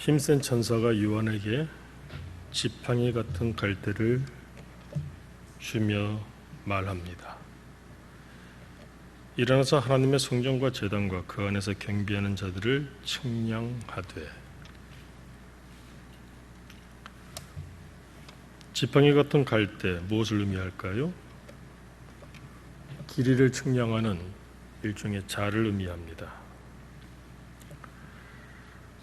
힘센 천사가 요한에게 지팡이 같은 갈대를 주며 말합니다. 일어나서 하나님의 성전과 제단과 그 안에서 경비하는 자들을 측량하되. 지팡이 같은 갈대, 무엇을 의미할까요? 길이를 측량하는 일종의 자를 의미합니다.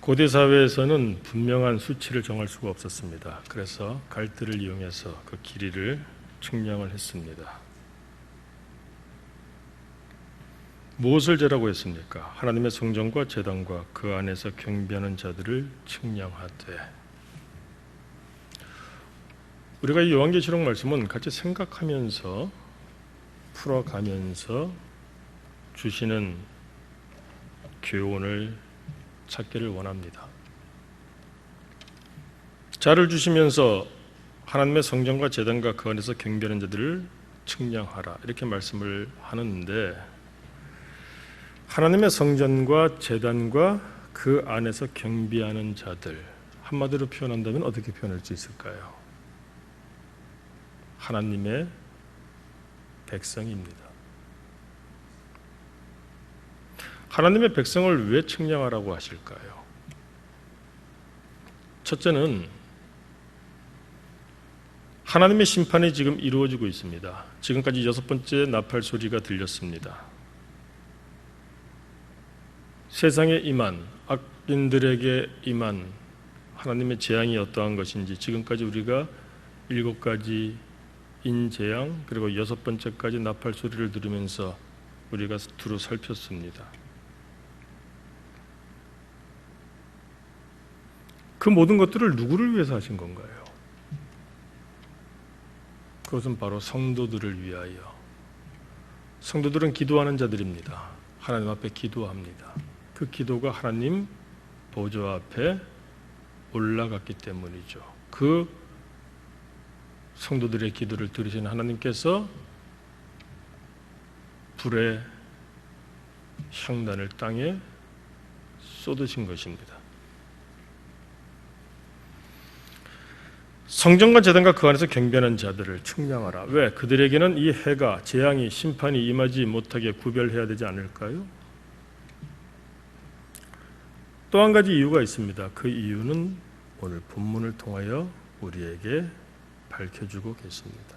고대 사회에서는 분명한 수치를 정할 수가 없었습니다. 그래서 갈대를 이용해서 그 길이를 측량을 했습니다. 무엇을 재라고 했습니까? 하나님의 성전과 제단과 그 안에서 경비하는 자들을 측량하되. 우리가 이 요한계시록 말씀은 같이 생각하면서 풀어가면서 주시는 교훈을 찾기를 원합니다. 자를 주시면서 하나님의 성전과 제단과 그 안에서 경배하는 자들을 측량하라 이렇게 말씀을 하는데, 하나님의 성전과 제단과 그 안에서 경배하는 자들, 한마디로 표현한다면 어떻게 표현할 수 있을까요? 하나님의 백성입니다. 하나님의 백성을 왜 측량하라고 하실까요? 첫째는 하나님의 심판이 지금 이루어지고 있습니다. 지금까지 6번째 나팔 소리가 들렸습니다. 세상에 임한, 악인들에게 임한 하나님의 재앙이 어떠한 것인지 지금까지 우리가 7가지 인재앙 그리고 6번째까지 나팔 소리를 들으면서 우리가 두루 살폈습니다. 그 모든 것들을 누구를 위해서 하신 건가요? 그것은 바로 성도들을 위하여. 성도들은 기도하는 자들입니다. 하나님 앞에 기도합니다. 그 기도가 하나님 보좌 앞에 올라갔기 때문이죠. 그 성도들의 기도를 들으신 하나님께서 불의 향단을 땅에 쏟으신 것입니다. 성전과 제단과 그 안에서 경배하는 자들을 측량하라. 왜? 그들에게는 이 해가, 재앙이, 심판이 임하지 못하게 구별해야 되지 않을까요? 또 한 가지 이유가 있습니다. 그 이유는 오늘 본문을 통하여 우리에게 밝혀주고 계십니다.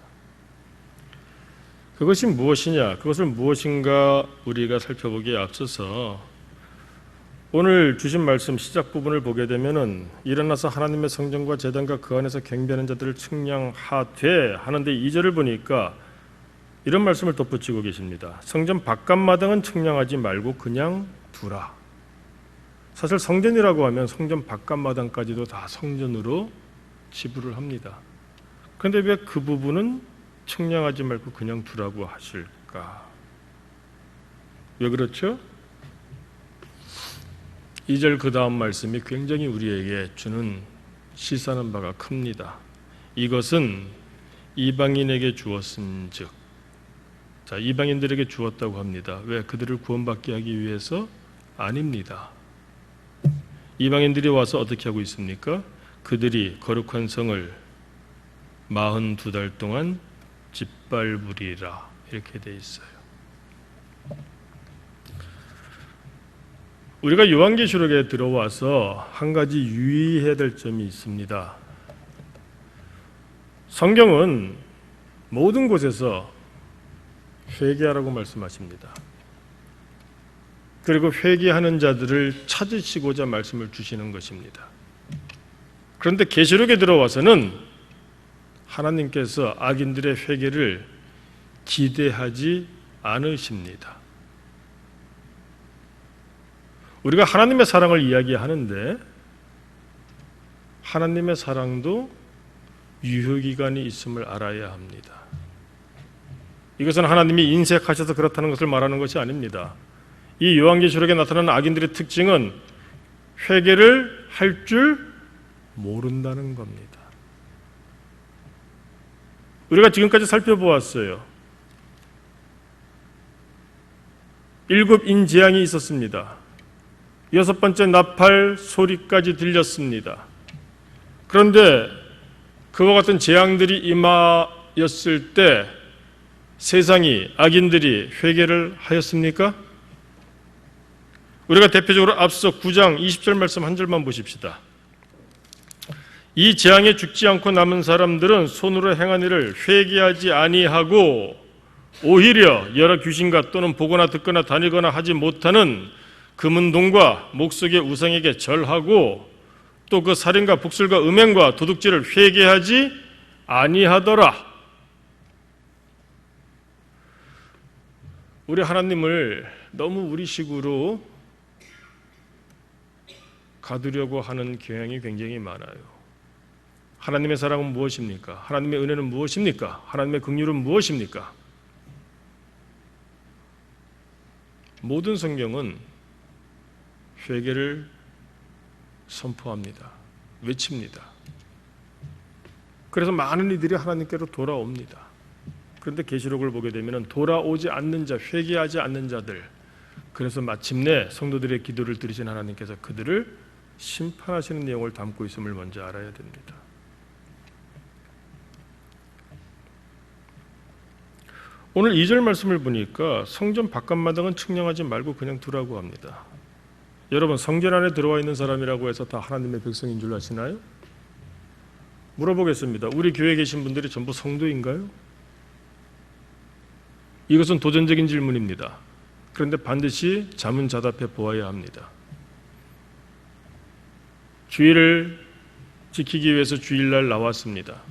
그것이 무엇이냐? 그것을 무엇인가 우리가 살펴보기에 앞서서 오늘 주신 말씀 시작 부분을 보게 되면은 일어나서 하나님의 성전과 제단과 그 안에서 경배하는 자들을 측량하되 하는데 2절을 보니까 이런 말씀을 덧붙이고 계십니다. 성전 바깥마당은 측량하지 말고 그냥 두라. 사실 성전이라고 하면 성전 바깥마당까지도 다 성전으로 지불을 합니다. 그런데 왜 그 부분은 측량하지 말고 그냥 두라고 하실까? 왜 그렇죠? 2절 그 다음 말씀이 굉장히 우리에게 주는 시사하는 바가 큽니다. 이것은 이방인에게 주었은즉. 자, 이방인들에게 주었다고 합니다. 왜? 그들을 구원받게 하기 위해서? 아닙니다. 이방인들이 와서 어떻게 하고 있습니까? 그들이 거룩한 성을 42달 동안 짓밟으리라 이렇게 돼 있어요. 우리가 요한계시록에 들어와서 한 가지 유의해야 될 점이 있습니다. 성경은 모든 곳에서 회개하라고 말씀하십니다. 그리고 회개하는 자들을 찾으시고자 말씀을 주시는 것입니다. 그런데 계시록에 들어와서는 하나님께서 악인들의 회개를 기대하지 않으십니다. 우리가 하나님의 사랑을 이야기하는데 하나님의 사랑도 유효기간이 있음을 알아야 합니다. 이것은 하나님이 인색하셔서 그렇다는 것을 말하는 것이 아닙니다. 이 요한계시록에 나타나는 악인들의 특징은 회개를 할 줄 모른다는 겁니다. 우리가 지금까지 살펴보았어요. 7 인재앙이 있었습니다. 여섯 번째 나팔 소리까지 들렸습니다. 그런데 그와 같은 재앙들이 임하였을 때 세상이, 악인들이 회개를 하였습니까? 우리가 대표적으로 앞서 9장 20절 말씀 한 절만 보십시다. 이 재앙에 죽지 않고 남은 사람들은 손으로 행한 일을 회개하지 아니하고 오히려 여러 귀신과 또는 보거나 듣거나 다니거나 하지 못하는 금은동과 목석의 우상에게 절하고 또 그 살인과 북술과 음행과 도둑질을 회개하지 아니하더라. 우리 하나님을 너무 우리식으로 가두려고 하는 경향이 굉장히 많아요. 하나님의 사랑은 무엇입니까? 하나님의 은혜는 무엇입니까? 하나님의 긍휼은 무엇입니까? 모든 성경은 회개를 선포합니다. 외칩니다. 그래서 많은 이들이 하나님께로 돌아옵니다. 그런데 계시록을 보게 되면 돌아오지 않는 자, 회개하지 않는 자들, 그래서 마침내 성도들의 기도를 들으신 하나님께서 그들을 심판하시는 내용을 담고 있음을 먼저 알아야 됩니다. 오늘 2절 말씀을 보니까 성전 바깥마당은 측량하지 말고 그냥 두라고 합니다. 여러분, 성전 안에 들어와 있는 사람이라고 해서 다 하나님의 백성인 줄 아시나요? 물어보겠습니다. 우리 교회에 계신 분들이 전부 성도인가요? 이것은 도전적인 질문입니다. 그런데 반드시 자문자답해 보아야 합니다. 주일을 지키기 위해서 주일날 나왔습니다.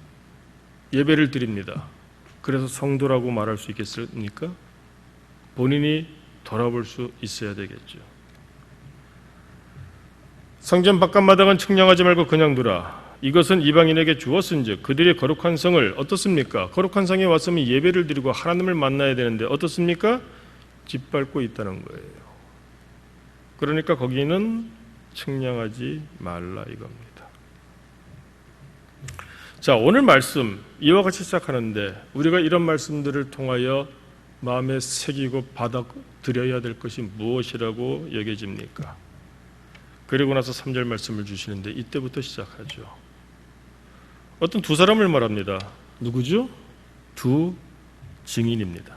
예배를 드립니다. 그래서 성도라고 말할 수 있겠습니까? 본인이 돌아볼 수 있어야 되겠죠. 성전 바깥마당은 측량하지 말고 그냥 두라. 이것은 이방인에게 주었은즉 그들의 거룩한 성을 어떻습니까? 거룩한 성에 왔으면 예배를 드리고 하나님을 만나야 되는데 어떻습니까? 짓밟고 있다는 거예요. 그러니까 거기는 측량하지 말라 이겁니다. 자, 오늘 말씀 이와 같이 시작하는데 우리가 이런 말씀들을 통하여 마음에 새기고 받아들여야 될 것이 무엇이라고 여겨집니까? 그리고 나서 3절 말씀을 주시는데 이때부터 시작하죠. 어떤 두 사람을 말합니다. 누구죠? 두 증인입니다.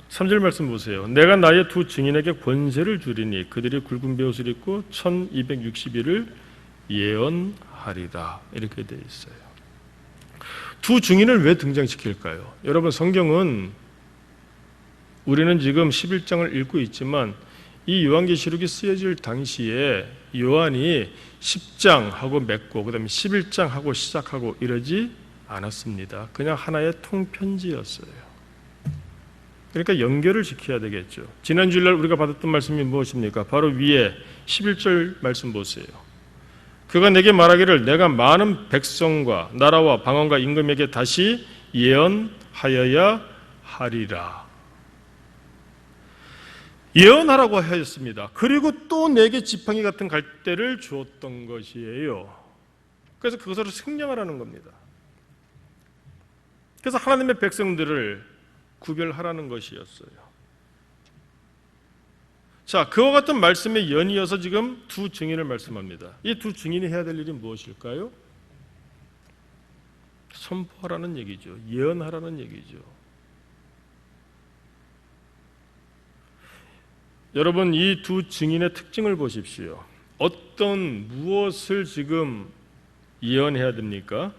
3절 말씀 보세요. 내가 나의 두 증인에게 권세를 주리니 그들이 굵은 베옷을 입고 1260일을 예언하리다. 이렇게 되어 있어요. 두 증인을 왜 등장시킬까요? 여러분, 성경은 우리는 지금 11장을 읽고 있지만 이 요한계시록이 쓰여질 당시에 요한이 10장하고 맺고 그 다음에 11장하고 시작하고 이러지 않았습니다. 그냥 하나의 통편지였어요. 그러니까 연결을 지켜야 되겠죠. 지난 주일날 우리가 받았던 말씀이 무엇입니까? 바로 위에 11절 말씀 보세요. 그가 내게 말하기를 내가 많은 백성과 나라와 방언과 임금에게 다시 예언하여야 하리라. 예언하라고 하였습니다. 그리고 또 내게 지팡이 같은 갈대를 주었던 것이에요. 그래서 그것으로 생명하라는 겁니다. 그래서 하나님의 백성들을 구별하라는 것이었어요. 자, 그와 같은 말씀에 연이어서 지금 두 증인을 말씀합니다. 이 두 증인이 해야 될 일이 무엇일까요? 선포하라는 얘기죠. 예언하라는 얘기죠. 여러분, 이 두 증인의 특징을 보십시오. 어떤 무엇을 지금 예언해야 됩니까?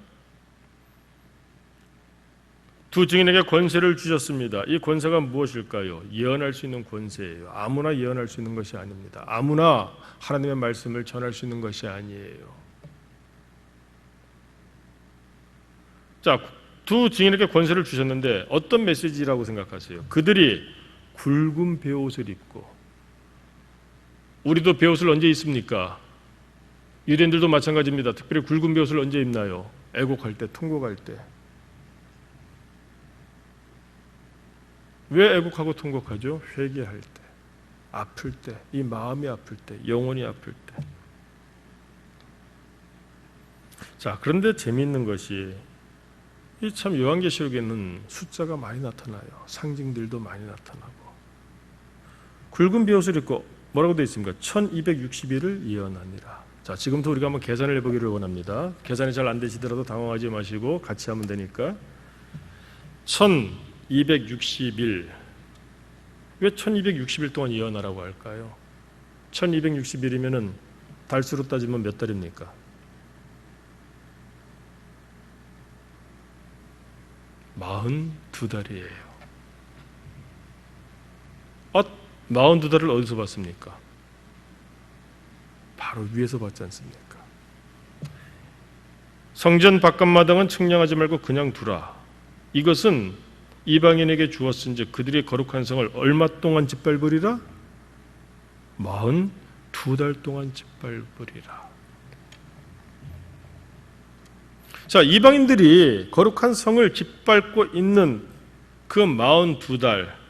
두 증인에게 권세를 주셨습니다. 이 권세가 무엇일까요? 예언할 수 있는 권세예요. 아무나 예언할 수 있는 것이 아닙니다. 아무나 하나님의 말씀을 전할 수 있는 것이 아니에요. 자, 두 증인에게 권세를 주셨는데 어떤 메시지라고 생각하세요? 그들이 굵은 베옷을 입고, 우리도 베옷을 언제 입습니까? 유대인들도 마찬가지입니다. 특별히 굵은 베옷을 언제 입나요? 애곡할 때, 통곡할 때. 왜 애곡하고 통곡하죠? 회개할 때, 아플 때, 이 마음이 아플 때, 영혼이 아플 때. 자, 그런데 재미있는 것이 이 참 요한계시록에는 숫자가 많이 나타나요. 상징들도 많이 나타나고. 굵은 베옷을 입고 뭐라고 되어 있습니까? 1260일을 예언하니라. 자, 지금부터 우리가 한번 계산을 해보기를 원합니다. 계산이 잘 안 되시더라도 당황하지 마시고 같이 하면 되니까. 1260일. 왜 1260일 동안 예언하라고 할까요? 1260일이면은 달수로 따지면 몇 달입니까? 42달이에요. 42달을 어디서 봤습니까? 바로 위에서 봤지 않습니까? 성전 바깥마당은 측량하지 말고 그냥 두라. 이것은 이방인에게 주었은즉 그들의 거룩한 성을 얼마 동안 짓밟으리라? 42달 동안 짓밟으리라. 자, 이방인들이 거룩한 성을 짓밟고 있는 그 42달,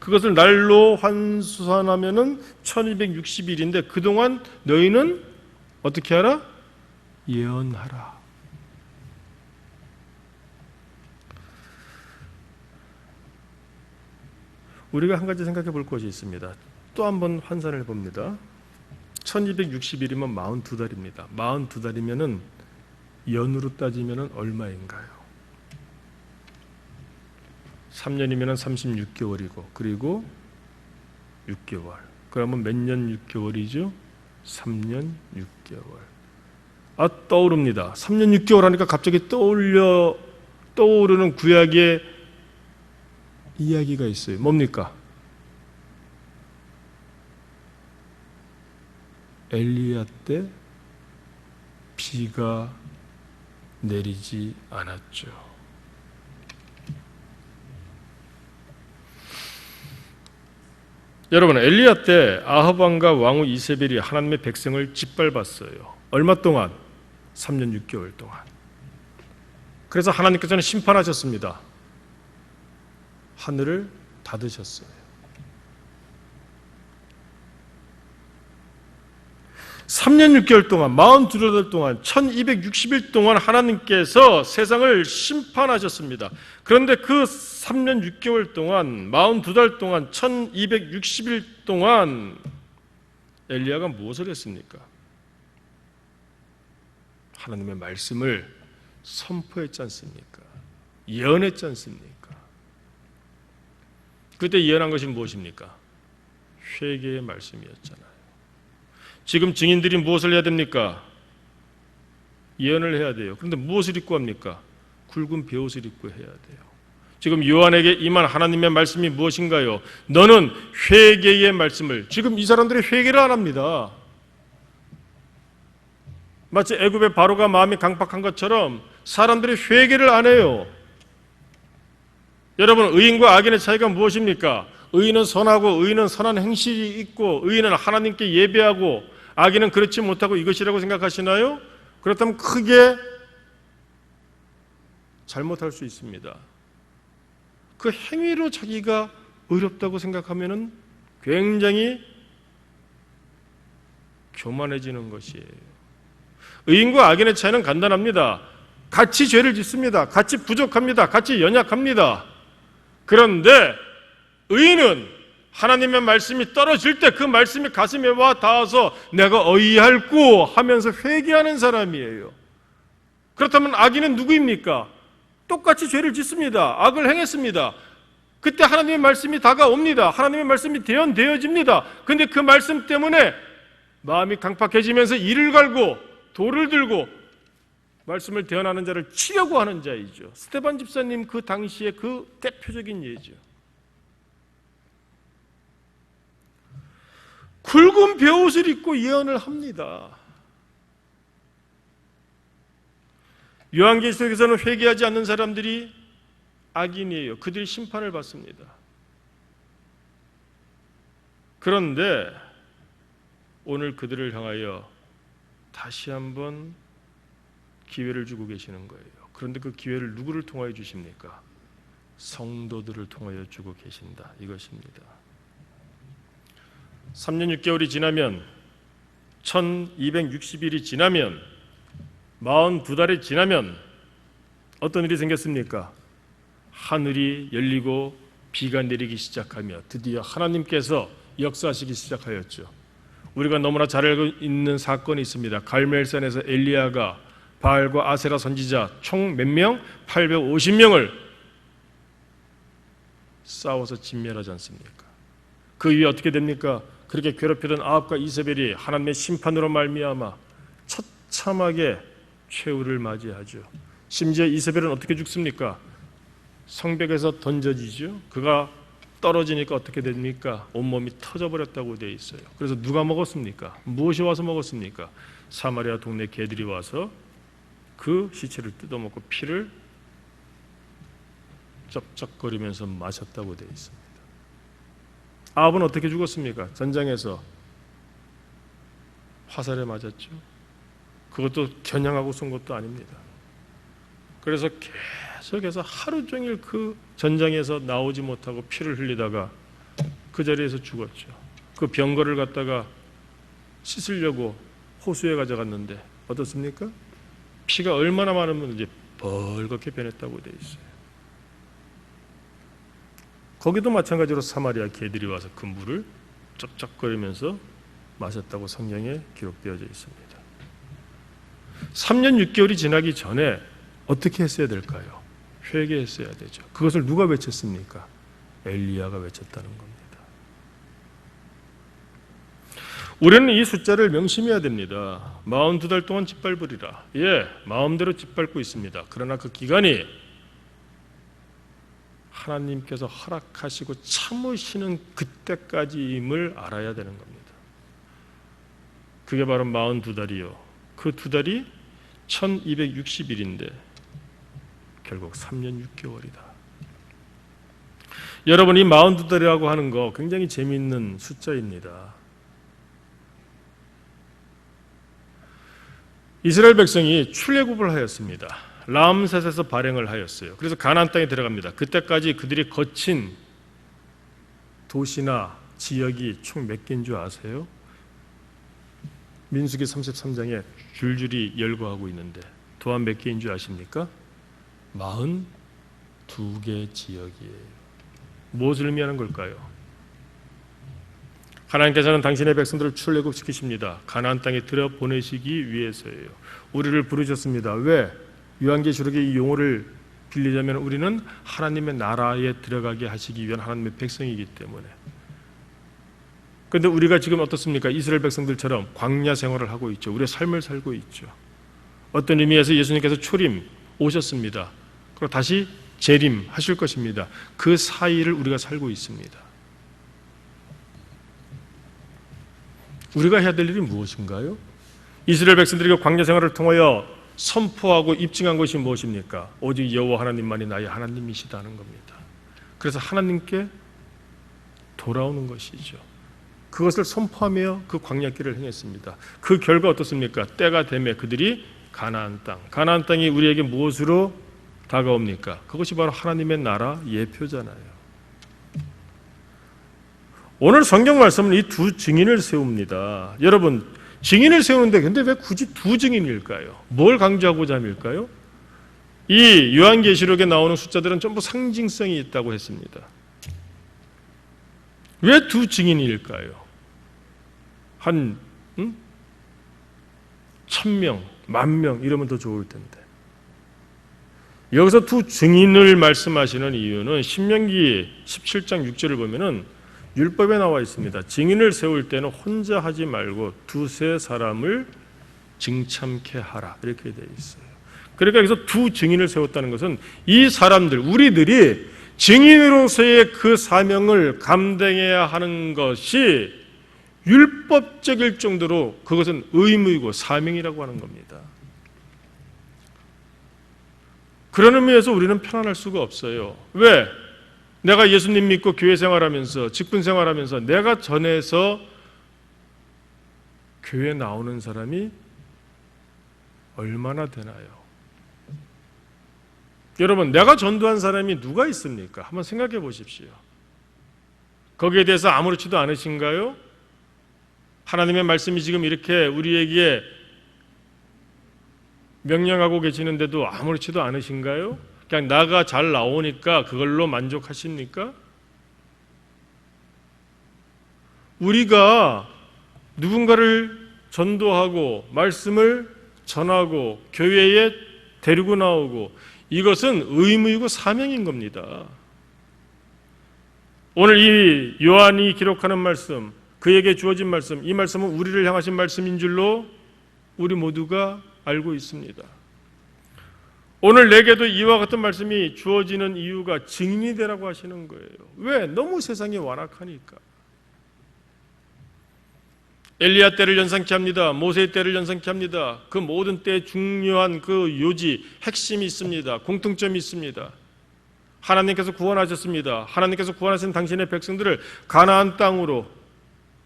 그것을 날로 환산하면은 1260일인데 그동안 너희는 어떻게 하라? 예언하라. 우리가 한 가지 생각해 볼 것이 있습니다. 또 한 번 환산을 해봅니다. 1260일이면 42달입니다. 42달이면은 연으로 따지면은 얼마인가요? 3년이면 36개월이고 그리고 6개월. 그러면 몇 년 6개월이죠? 3년 6개월. 떠오릅니다. 3년 6개월 하니까 갑자기 떠오르는 구약의 이야기가 있어요. 뭡니까? 엘리야 때 비가 내리지 않았죠. 여러분, 엘리야 때 아합 왕과 왕후 이세벨이 하나님의 백성을 짓밟았어요. 얼마 동안? 3년 6개월 동안. 그래서 하나님께서는 심판하셨습니다. 하늘을 닫으셨어요. 3년 6개월 동안, 42달 동안, 1260일 동안 하나님께서 세상을 심판하셨습니다. 그런데 그 3년 6개월 동안, 42달 동안, 1260일 동안 엘리야가 무엇을 했습니까? 하나님의 말씀을 선포했지 않습니까? 예언했지 않습니까? 그때 예언한 것이 무엇입니까? 회개의 말씀이었잖아요. 지금 증인들이 무엇을 해야 됩니까? 예언을 해야 돼요. 그런데 무엇을 입고 합니까? 굵은 베옷을 입고 해야 돼요. 지금 요한에게 임한 하나님의 말씀이 무엇인가요? 너는 회개의 말씀을, 지금 이 사람들이 회개를 안 합니다. 마치 애굽의 바로가 마음이 강팍한 것처럼 사람들이 회개를 안 해요. 여러분, 의인과 악인의 차이가 무엇입니까? 의인은 선하고 의인은 선한 행실이 있고 의인은 하나님께 예배하고 악인은 그렇지 못하고 이것이라고 생각하시나요? 그렇다면 크게 잘못할 수 있습니다. 그 행위로 자기가 의롭다고 생각하면은 굉장히 교만해지는 것이에요. 의인과 악인의 차이는 간단합니다. 같이 죄를 짓습니다. 같이 부족합니다. 같이 연약합니다. 그런데 의인은 하나님의 말씀이 떨어질 때 그 말씀이 가슴에 와 닿아서 내가 어이할꼬 하면서 회개하는 사람이에요. 그렇다면 악인은 누구입니까? 똑같이 죄를 짓습니다. 악을 행했습니다. 그때 하나님의 말씀이 다가옵니다. 하나님의 말씀이 대언되어집니다. 그런데 그 말씀 때문에 마음이 강팍해지면서 이를 갈고 돌을 들고 말씀을 대언하는 자를 치려고 하는 자이죠. 스데반 집사님 그 당시에 그 대표적인 예죠. 굵은 베옷을 입고 예언을 합니다. 요한계시록에서는 회개하지 않는 사람들이 악인이에요. 그들이 심판을 받습니다. 그런데 오늘 그들을 향하여 다시 한번 기회를 주고 계시는 거예요. 그런데 그 기회를 누구를 통하여 주십니까? 성도들을 통하여 주고 계신다. 이것입니다. 3년 6개월이 지나면 1260일이 지나면 42달이 지나면 어떤 일이 생겼습니까? 하늘이 열리고 비가 내리기 시작하며 드디어 하나님께서 역사하시기 시작하였죠. 우리가 너무나 잘 알고 있는 사건이 있습니다. 갈멜산에서 엘리야가 바알과 아세라 선지자 총 몇 명? 850명을 싸워서 진멸하지 않습니까? 그 이후에 어떻게 됩니까? 그렇게 괴롭히던 아합과 이세벨이 하나님의 심판으로 말미암아 처참하게 최후를 맞이하죠. 심지어 이세벨은 어떻게 죽습니까? 성벽에서 던져지죠. 그가 떨어지니까 어떻게 됩니까? 온몸이 터져버렸다고 되어 있어요. 그래서 누가 먹었습니까? 무엇이 와서 먹었습니까? 사마리아 동네 개들이 와서 그 시체를 뜯어먹고 피를 쩍쩍거리면서 마셨다고 되어 있습니다. 아합은 어떻게 죽었습니까? 전장에서 화살에 맞았죠. 그것도 겨냥하고 쏜 것도 아닙니다. 그래서 계속해서 하루 종일 그 전장에서 나오지 못하고 피를 흘리다가 그 자리에서 죽었죠. 그 병거를 갖다가 씻으려고 호수에 가져갔는데 어떻습니까? 피가 얼마나 많으면 이제 벌겋게 변했다고 되어 있어요. 거기도 마찬가지로 사마리아 개들이 와서 그 물을 쩍쩍거리면서 마셨다고 성경에 기록되어져 있습니다. 3년 6개월이 지나기 전에 어떻게 했어야 될까요? 회개했어야 되죠. 그것을 누가 외쳤습니까? 엘리야가 외쳤다는 겁니다. 우리는 이 숫자를 명심해야 됩니다. 42달 동안 짓밟으리라. 예, 마음대로 짓밟고 있습니다. 그러나 그 기간이 하나님께서 허락하시고 참으시는 그때까지임을 알아야 되는 겁니다. 그게 바로 42달이요. 그 두 달이 1260일인데 결국 3년 6개월이다. 여러분, 이 42달이라고 하는 거 굉장히 재미있는 숫자입니다. 이스라엘 백성이 출애굽을 하였습니다. 람셋에서 발행을 하였어요. 그래서 가나안 땅에 들어갑니다. 그때까지 그들이 거친 도시나 지역이 총 몇 개인 줄 아세요? 민수기 33장에 줄줄이 열거하고 있는데 또한 몇 개인 줄 아십니까? 42개 지역이에요. 무엇을 의미하는 걸까요? 하나님께서는 당신의 백성들을 출애굽시키십니다. 가나안 땅에 들여보내시기 위해서예요. 우리를 부르셨습니다. 왜? 요한계시록의 이 용어를 빌리자면 우리는 하나님의 나라에 들어가게 하시기 위한 하나님의 백성이기 때문에. 그런데 우리가 지금 어떻습니까? 이스라엘 백성들처럼 광야 생활을 하고 있죠. 우리의 삶을 살고 있죠. 어떤 의미에서 예수님께서 초림 오셨습니다. 그리고 다시 재림 하실 것입니다. 그 사이를 우리가 살고 있습니다. 우리가 해야 될 일이 무엇인가요? 이스라엘 백성들이 광야 생활을 통하여 선포하고 입증한 것이 무엇입니까? 오직 여호와 하나님만이 나의 하나님이시다는 겁니다. 그래서 하나님께 돌아오는 것이죠. 그것을 선포하며 그 광야길을 행했습니다. 그 결과 어떻습니까? 때가 되매 그들이 가나안 땅이 우리에게 무엇으로 다가옵니까? 그것이 바로 하나님의 나라 예표잖아요. 오늘 성경 말씀은 이 두 증인을 세웁니다. 여러분, 증인을 세우는데 근데 왜 굳이 두 증인일까요? 뭘 강조하고자 함일까요? 이 요한계시록에 나오는 숫자들은 전부 상징성이 있다고 했습니다. 왜 두 증인일까요? 한 1000명, 10,000명 이러면 더 좋을 텐데. 여기서 두 증인을 말씀하시는 이유는 신명기 17장 6절을 보면은 율법에 나와 있습니다. 증인을 세울 때는 혼자 하지 말고 두세 사람을 증참케 하라 이렇게 되어 있어요. 그러니까 여기서 두 증인을 세웠다는 것은 이 사람들, 우리들이 증인으로서의 그 사명을 감당해야 하는 것이 율법적일 정도로 그것은 의무이고 사명이라고 하는 겁니다. 그런 의미에서 우리는 편안할 수가 없어요. 왜? 내가 예수님 믿고 교회 생활하면서 직분 생활하면서 내가 전해서 교회 나오는 사람이 얼마나 되나요? 여러분, 내가 전도한 사람이 누가 있습니까? 한번 생각해 보십시오. 거기에 대해서 아무렇지도 않으신가요? 하나님의 말씀이 지금 이렇게 우리에게 명령하고 계시는데도 아무렇지도 않으신가요? 그냥 나가 잘 나오니까 그걸로 만족하십니까? 우리가 누군가를 전도하고 말씀을 전하고 교회에 데리고 나오고, 이것은 의무이고 사명인 겁니다. 오늘 이 요한이 기록하는 말씀, 그에게 주어진 말씀, 이 말씀은 우리를 향하신 말씀인 줄로 우리 모두가 알고 있습니다. 오늘 내게도 이와 같은 말씀이 주어지는 이유가 증인이 되라고 하시는 거예요. 왜? 너무 세상이 완악하니까. 엘리야 때를 연상케 합니다. 모세의 때를 연상케 합니다. 그 모든 때에 중요한 그 요지, 핵심이 있습니다. 공통점이 있습니다. 하나님께서 구원하셨습니다. 하나님께서 구원하신 당신의 백성들을 가나안 땅으로,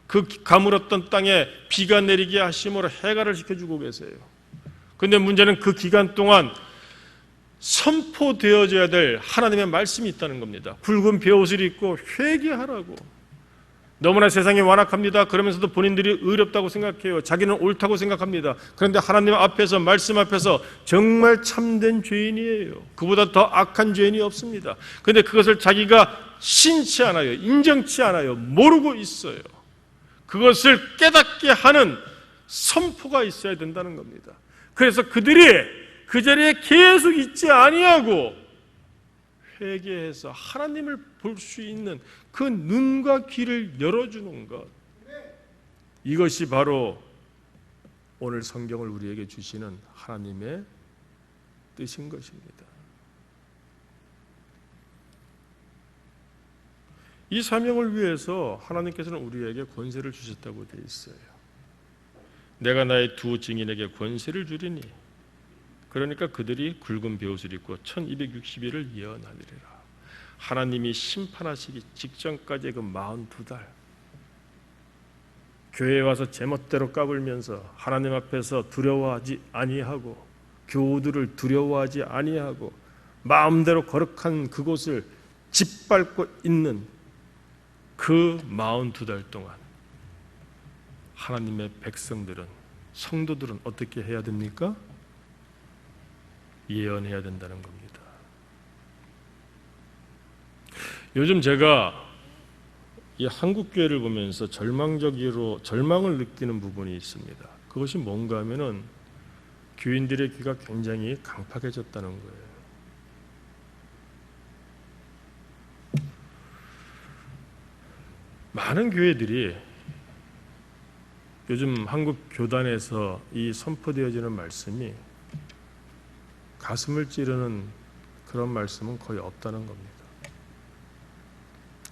그 가물었던 땅에 비가 내리게 하심으로 해가를 시켜주고 계세요. 그런데 문제는 그 기간 동안 선포되어져야 될 하나님의 말씀이 있다는 겁니다. 굵은 베옷을 입고 회개하라고. 너무나 세상이 완악합니다. 그러면서도 본인들이 의롭다고 생각해요. 자기는 옳다고 생각합니다. 그런데 하나님 앞에서, 말씀 앞에서 정말 참된 죄인이에요. 그보다 더 악한 죄인이 없습니다. 그런데 그것을 자기가 신치 않아요. 인정치 않아요. 모르고 있어요. 그것을 깨닫게 하는 선포가 있어야 된다는 겁니다. 그래서 그들이 그 자리에 계속 있지 아니하고 회개해서 하나님을 볼 수 있는 그 눈과 귀를 열어주는 것, 이것이 바로 오늘 성경을 우리에게 주시는 하나님의 뜻인 것입니다. 이 사명을 위해서 하나님께서는 우리에게 권세를 주셨다고 되어 있어요. 내가 나의 두 증인에게 권세를 주리니, 그러니까 그들이 굵은 베옷을 입고 1260일을 예언하리라. 하나님이 심판하시기 직전까지 그 42달 교회에 와서 제멋대로 까불면서 하나님 앞에서 두려워하지 아니하고, 교우들을 두려워하지 아니하고, 마음대로 거룩한 그곳을 짓밟고 있는 그 42달 동안 하나님의 백성들은, 성도들은 어떻게 해야 됩니까? 예언해야 된다는 겁니다. 요즘 제가 이 한국 교회를 보면서 절망을 느끼는 부분이 있습니다. 그것이 뭔가 하면은 교인들의 귀가 굉장히 강팍해졌다는 거예요. 많은 교회들이 요즘 한국 교단에서 이 선포되어지는 말씀이 가슴을 찌르는 그런 말씀은 거의 없다는 겁니다.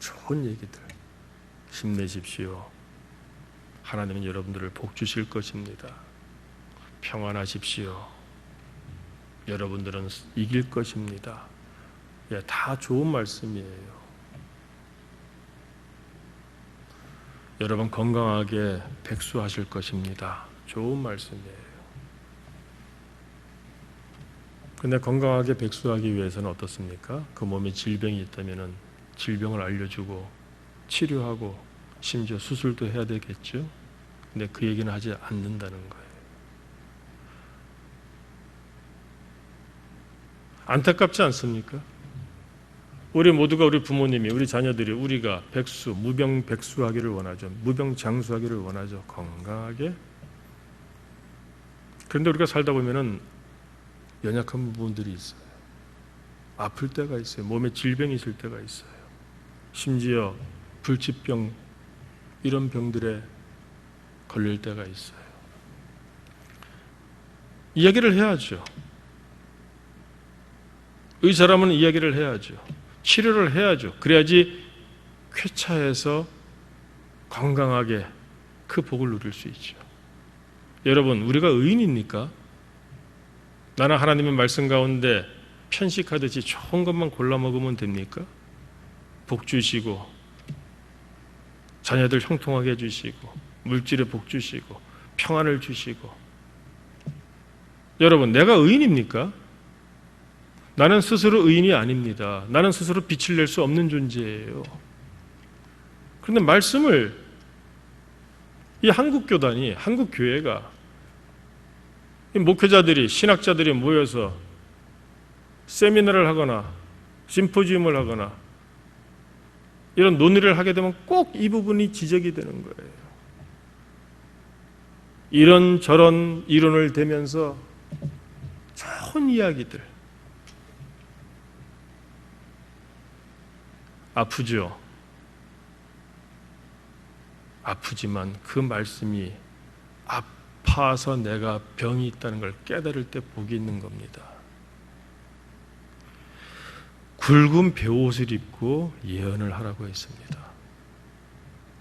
좋은 얘기들, 힘내십시오. 하나님은 여러분들을 복 주실 것입니다. 평안하십시오. 여러분들은 이길 것입니다. 예, 다 좋은 말씀이에요. 여러분 건강하게 백수하실 것입니다. 좋은 말씀이에요. 근데 건강하게 백수하기 위해서는 어떻습니까? 그 몸에 질병이 있다면은 질병을 알려주고 치료하고 심지어 수술도 해야 되겠죠. 근데 그 얘기는 하지 않는다는 거예요. 안타깝지 않습니까? 우리 모두가, 우리 부모님이, 우리 자녀들이, 우리가 백수, 무병백수하기를 원하죠. 무병장수하기를 원하죠. 건강하게. 그런데 우리가 살다 보면은 연약한 부분들이 있어요. 아플 때가 있어요. 몸에 질병이 있을 때가 있어요. 심지어 불치병, 이런 병들에 걸릴 때가 있어요. 이야기를 해야죠. 의사라면 이야기를 해야죠. 치료를 해야죠. 그래야지 쾌차해서 건강하게 그 복을 누릴 수 있죠. 여러분, 우리가 의인입니까? 나는 하나님의 말씀 가운데 편식하듯이 좋은 것만 골라 먹으면 됩니까? 복 주시고, 자녀들 형통하게 해주시고, 물질에 복 주시고, 평안을 주시고. 여러분, 내가 의인입니까? 나는 스스로 의인이 아닙니다. 나는 스스로 빛을 낼 수 없는 존재예요. 그런데 말씀을 이 한국교단이, 한국교회가, 이 목회자들이, 신학자들이 모여서 세미나를 하거나 심포지움을 하거나 이런 논의를 하게 되면 꼭 이 부분이 지적이 되는 거예요. 이런저런 이론을 대면서 좋은 이야기들, 아프죠. 아프지만 그 말씀이 아파서 내가 병이 있다는 걸 깨달을 때 복이 있는 겁니다. 굵은 베옷을 입고 예언을 하라고 했습니다.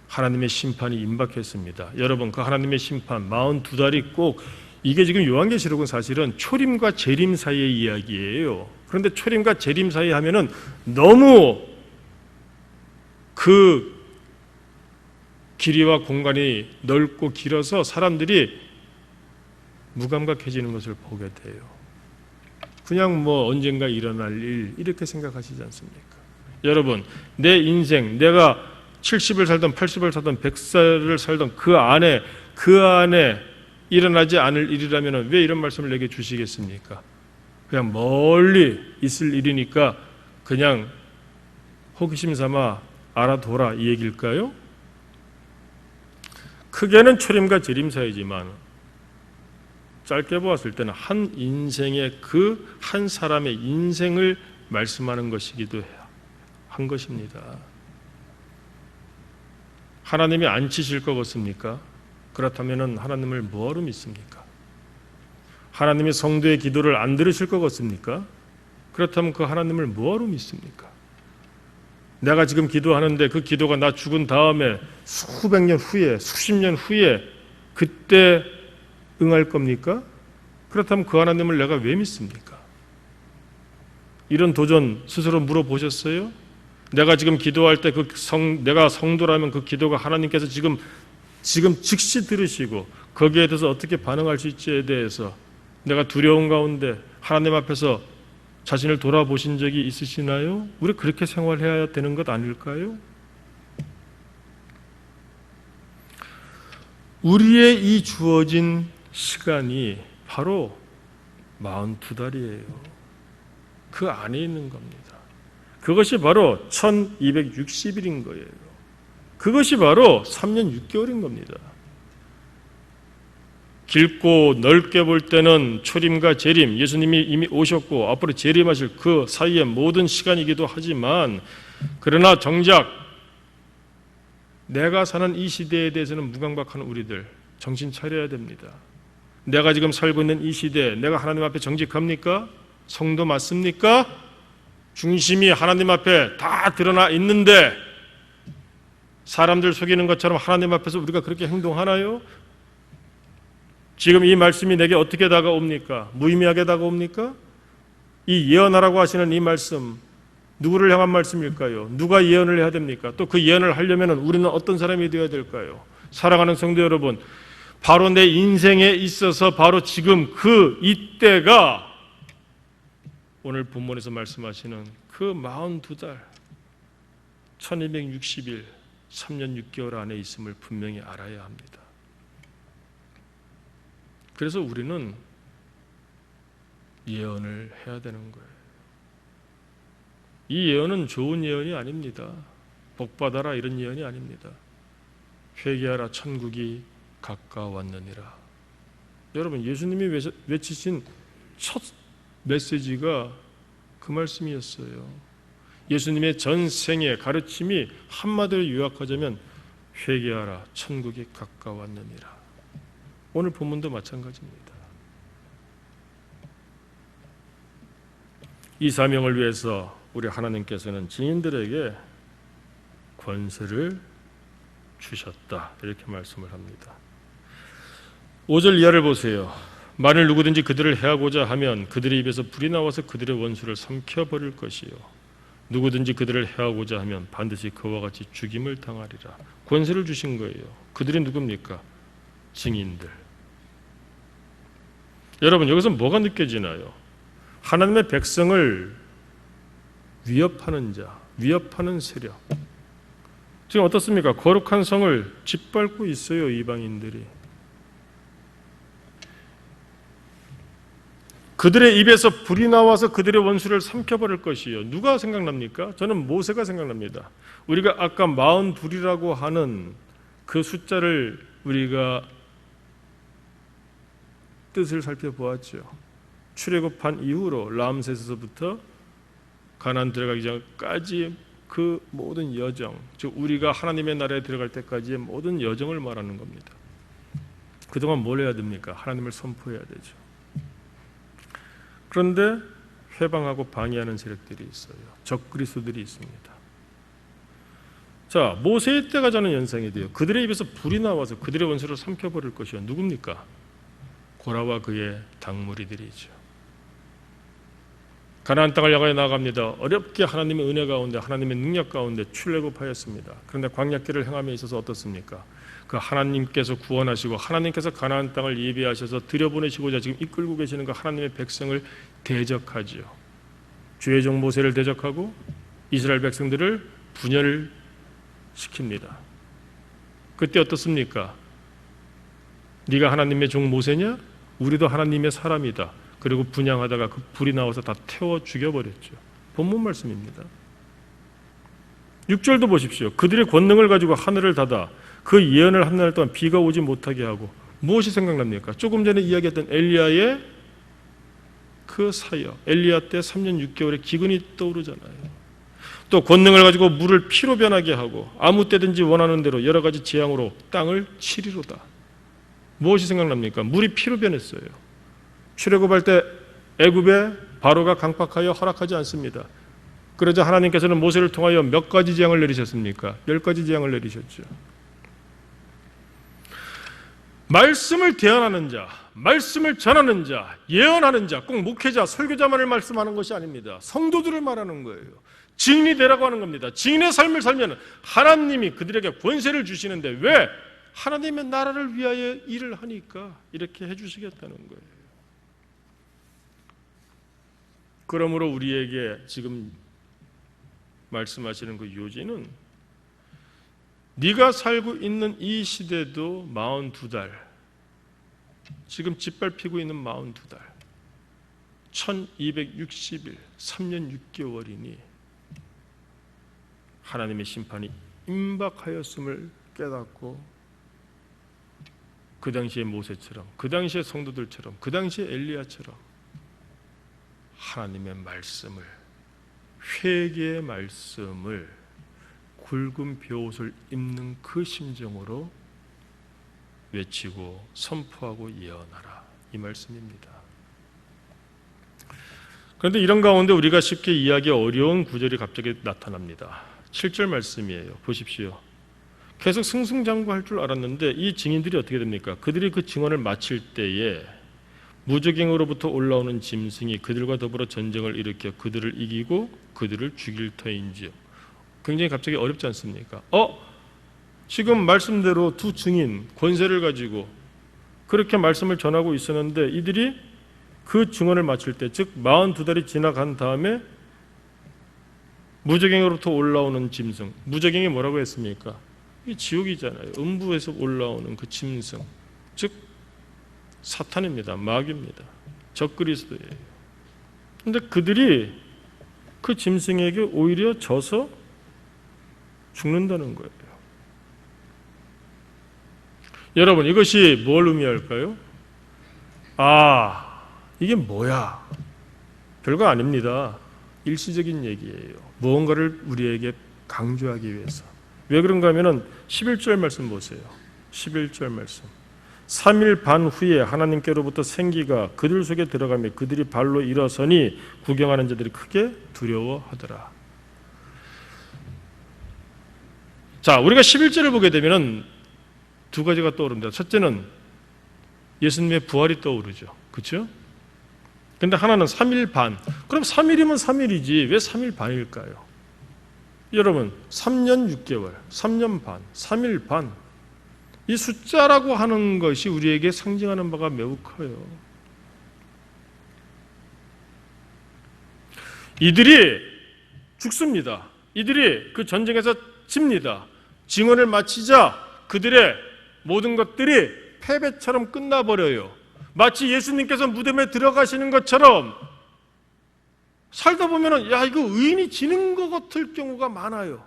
하나님의 심판이 임박했습니다. 여러분, 그 하나님의 심판 42달이 꼭, 이게 지금 요한계시록은 사실은 초림과 재림 사이의 이야기예요. 그런데 초림과 재림 사이 하면은 너무 그 길이와 공간이 넓고 길어서 사람들이 무감각해지는 것을 보게 돼요. 그냥 뭐 언젠가 일어날 일 이렇게 생각하시지 않습니까? 여러분, 내 인생, 내가 70을 살던 80을 살던 100살을 살던 그 안에 일어나지 않을 일이라면 왜 이런 말씀을 내게 주시겠습니까? 그냥 멀리 있을 일이니까 그냥 호기심 삼아 알아둬라 이 얘기일까요? 크게는 초림과 재림 사이지만 짧게 보았을 때는 한 인생의 그 한 사람의 인생을 말씀하는 것이기도 한 것입니다. 하나님이 안 치실 것 같습니까? 그렇다면 하나님을 뭐하러 믿습니까? 하나님이 성도의 기도를 안 들으실 것 같습니까? 그렇다면 그 하나님을 뭐하러 믿습니까? 내가 지금 기도하는데 그 기도가 나 죽은 다음에 수백 년 후에, 수십 년 후에 그때 응할 겁니까? 그렇다면 그 하나님을 내가 왜 믿습니까? 이런 도전 스스로 물어보셨어요? 내가 지금 기도할 때 내가 성도라면 그 기도가 하나님께서 지금 즉시 들으시고 거기에 대해서 어떻게 반응할 수 있지에 대해서 내가 두려운 가운데 하나님 앞에서 자신을 돌아보신 적이 있으시나요? 우리 그렇게 생활해야 되는 것 아닐까요? 우리의 이 주어진 시간이 바로 42달이에요. 그 안에 있는 겁니다. 그것이 바로 1260일인 거예요. 그것이 바로 3년 6개월인 겁니다. 깊고 넓게 볼 때는 초림과 재림, 예수님이 이미 오셨고 앞으로 재림하실 그 사이의 모든 시간이기도 하지만, 그러나 정작 내가 사는 이 시대에 대해서는 무감각한 우리들 정신 차려야 됩니다. 내가 지금 살고 있는 이 시대, 내가 하나님 앞에 정직합니까? 성도 맞습니까? 중심이 하나님 앞에 다 드러나 있는데 사람들 속이는 것처럼 하나님 앞에서 우리가 그렇게 행동하나요? 지금 이 말씀이 내게 어떻게 다가옵니까? 무의미하게 다가옵니까? 이 예언하라고 하시는 이 말씀, 누구를 향한 말씀일까요? 누가 예언을 해야 됩니까? 또 그 예언을 하려면 우리는 어떤 사람이 되어야 될까요? 사랑하는 성도 여러분, 바로 내 인생에 있어서 바로 지금 그 이때가 오늘 본문에서 말씀하시는 그 42달 1260일 3년 6개월 안에 있음을 분명히 알아야 합니다. 그래서 우리는 예언을 해야 되는 거예요. 이 예언은 좋은 예언이 아닙니다. 복받아라 이런 예언이 아닙니다. 회개하라 천국이 가까웠느니라. 여러분, 예수님이 외치신 첫 메시지가 그 말씀이었어요. 예수님의 전생의 가르침이 한마디로 요약하자면 회개하라 천국이 가까웠느니라. 오늘 본문도 마찬가지입니다. 이 사명을 위해서 우리 하나님께서는 증인들에게 권세를 주셨다, 이렇게 말씀을 합니다. 5절 이하를 보세요. 만일 누구든지 그들을 해하고자 하면 그들의 입에서 불이 나와서 그들의 원수를 삼켜버릴 것이요, 누구든지 그들을 해하고자 하면 반드시 그와 같이 죽임을 당하리라. 권세를 주신 거예요. 그들이 누굽니까? 증인들. 여러분, 여기서 뭐가 느껴지나요? 하나님의 백성을 위협하는 자, 위협하는 세력. 지금 어떻습니까? 거룩한 성을 짓밟고 있어요, 이방인들이. 그들의 입에서 불이 나와서 그들의 원수를 삼켜버릴 것이요. 누가 생각납니까? 저는 모세가 생각납니다. 우리가 아까 42이라고 하는 그 숫자를 우리가 뜻을 살펴보았죠. 출애굽한 이후로 람세스서부터 가나안 들어가기 전까지 그 모든 여정, 즉 우리가 하나님의 나라에 들어갈 때까지의 모든 여정을 말하는 겁니다. 그동안 뭘 해야 됩니까? 하나님을 선포해야 되죠. 그런데 회방하고 방해하는 세력들이 있어요. 적그리스도들이 있습니다. 자, 모세의 때가 저는 연상이 돼요. 그들의 입에서 불이 나와서 그들의 원수를 삼켜버릴 것이요. 누굽니까? 고라와 그의 당무리들이죠. 가나안 땅을 향하여 나아갑니다. 어렵게 하나님의 은혜 가운데 하나님의 능력 가운데 출애굽하였습니다. 그런데 광야길을 행함에 있어서 어떻습니까? 그 하나님께서 구원하시고 하나님께서 가나안 땅을 예비하셔서 들여보내시고자 지금 이끌고 계시는 그 하나님의 백성을 대적하지요. 주의 종 모세를 대적하고 이스라엘 백성들을 분열시킵니다. 그때 어떻습니까? 네가 하나님의 종 모세냐? 우리도 하나님의 사람이다. 그리고 분향하다가 그 불이 나와서 다 태워 죽여버렸죠. 본문 말씀입니다. 6절도 보십시오. 그들의 권능을 가지고 하늘을 닫아 그 예언을 한 날 동안 비가 오지 못하게 하고. 무엇이 생각납니까? 조금 전에 이야기했던 엘리야의 그 사역, 엘리야 때 3년 6개월의 기근이 떠오르잖아요. 또 권능을 가지고 물을 피로 변하게 하고 아무 때든지 원하는 대로 여러 가지 재앙으로 땅을 치리로다. 무엇이 생각납니까? 물이 피로 변했어요. 출애굽할 때 애굽에 바로가 강팍하여 허락하지 않습니다. 그러자 하나님께서는 모세를 통하여 몇 가지 재앙을 내리셨습니까? 10가지 재앙을 내리셨죠. 말씀을 대언하는 자, 말씀을 전하는 자, 예언하는 자, 꼭 목회자, 설교자만을 말씀하는 것이 아닙니다. 성도들을 말하는 거예요. 증인이 되라고 하는 겁니다. 증인의 삶을 살면 하나님이 그들에게 권세를 주시는데 왜? 하나님의 나라를 위하여 일을 하니까 이렇게 해주시겠다는 거예요. 그러므로 우리에게 지금 말씀하시는 그 요지는 네가 살고 있는 이 시대도 42달, 지금 짓밟히고 있는 42달, 1260일, 3년 6개월이니 하나님의 심판이 임박하였음을 깨닫고 그 당시의 모세처럼, 그 당시의 성도들처럼, 그 당시의 엘리야처럼 하나님의 말씀을, 회개의 말씀을 굵은 벼옷을 입는 그 심정으로 외치고 선포하고 예언하라, 이 말씀입니다. 그런데 이런 가운데 우리가 쉽게 이해하기 어려운 구절이 갑자기 나타납니다. 7절 말씀이에요. 보십시오. 계속 승승장구할 줄 알았는데 이 증인들이 어떻게 됩니까? 그들이 그 증언을 마칠 때에 무적행으로부터 올라오는 짐승이 그들과 더불어 전쟁을 일으켜 그들을 이기고 그들을 죽일 터인지요. 굉장히 갑자기 어렵지 않습니까? 지금 말씀대로 두 증인 권세를 가지고 그렇게 말씀을 전하고 있었는데 이들이 그 증언을 마칠 때, 즉 42달이 지나간 다음에 무적행으로부터 올라오는 짐승, 무적행이 뭐라고 했습니까? 이 지옥이잖아요. 음부에서 올라오는 그 짐승, 즉 사탄입니다. 마귀입니다. 적그리스도예요. 그런데 그들이 그 짐승에게 오히려 져서 죽는다는 거예요. 여러분, 이것이 뭘 의미할까요? 이게 뭐야? 별거 아닙니다. 일시적인 얘기예요. 무언가를 우리에게 강조하기 위해서. 왜 그런가 하면은 11절 말씀 보세요. 11절 말씀. 3일 반 후에 하나님께로부터 생기가 그들 속에 들어가며 그들이 발로 일어서니 구경하는 자들이 크게 두려워하더라. 자, 우리가 11절을 보게 되면은 두 가지가 떠오릅니다. 첫째는 예수님의 부활이 떠오르죠. 그렇죠? 근데 하나는 3일 반. 그럼 3일이면 3일이지 왜 3일 반일까요? 여러분, 3년 6개월, 3년 반, 3일 반. 이 숫자라고 하는 것이 우리에게 상징하는 바가 매우 커요. 이들이 죽습니다. 이들이 그 전쟁에서 집니다. 증언을 마치자 그들의 모든 것들이 패배처럼 끝나버려요. 마치 예수님께서 무덤에 들어가시는 것처럼 살다 보면은 이거 의인이 지는 것 같을 경우가 많아요.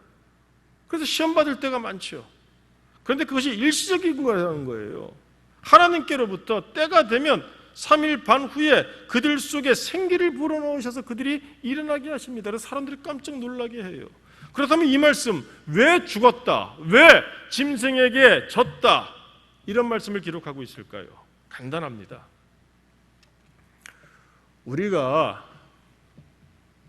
그래서 시험 받을 때가 많죠. 그런데 그것이 일시적인 거라는 거예요. 하나님께로부터 때가 되면 3일 반 후에 그들 속에 생기를 불어넣으셔서 그들이 일어나게 하십니다. 그래서 사람들이 깜짝 놀라게 해요. 그렇다면 이 말씀, 왜 죽었다, 왜 짐승에게 졌다, 이런 말씀을 기록하고 있을까요? 간단합니다. 우리가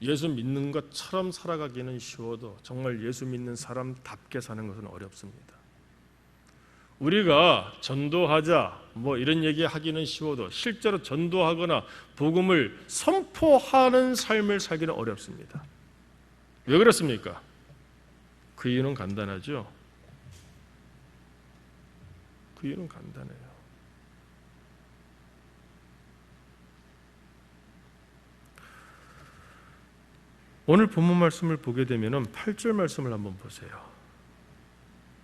예수 믿는 것처럼 살아가기는 쉬워도 정말 예수 믿는 사람답게 사는 것은 어렵습니다. 우리가 전도하자 이런 얘기 하기는 쉬워도 실제로 전도하거나 복음을 선포하는 삶을 살기는 어렵습니다. 왜 그렇습니까? 그 이유는 간단하죠. 그 이유는 간단해요. 오늘 본문 말씀을 보게 되면 8절 말씀을 한번 보세요.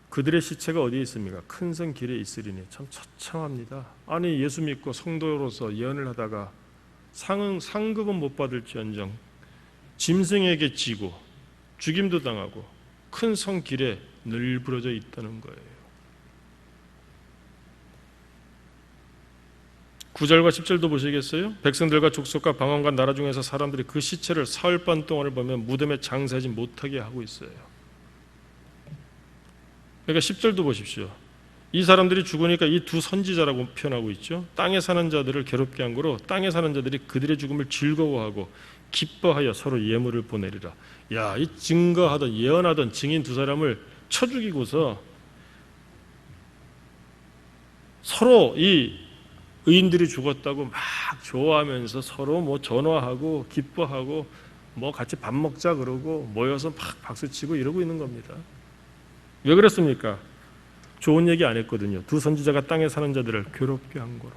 그들의 시체가 어디에 있습니까? 큰 성 길에 있으리니. 참 처참합니다. 아니 예수 믿고 성도로서 예언을 하다가 상급은 못 받을지언정 짐승에게 지고 죽임도 당하고 큰 성 길에 널브러져 있다는 거예요. 9절과 10절도 보시겠어요? 백성들과 족속과 방언과 나라 중에서 사람들이 그 시체를 사흘 반 동안을 보면 무덤에 장사하지 못하게 하고 있어요. 그러니까 10절도 보십시오. 이 사람들이 죽으니까 이 두 선지자라고 표현하고 있죠. 땅에 사는 자들을 괴롭게 한 거로 땅에 사는 자들이 그들의 죽음을 즐거워하고 기뻐하여 서로 예물을 보내리라. 야, 이 증거하던 예언하던 증인 두 사람을 쳐 죽이고서 서로 이 의인들이 죽었다고 막 좋아하면서 서로 전화하고 기뻐하고 같이 밥 먹자 그러고 모여서 막 박수치고 이러고 있는 겁니다. 왜 그랬습니까? 좋은 얘기 안 했거든요. 두 선지자가 땅에 사는 자들을 괴롭게 한 거로.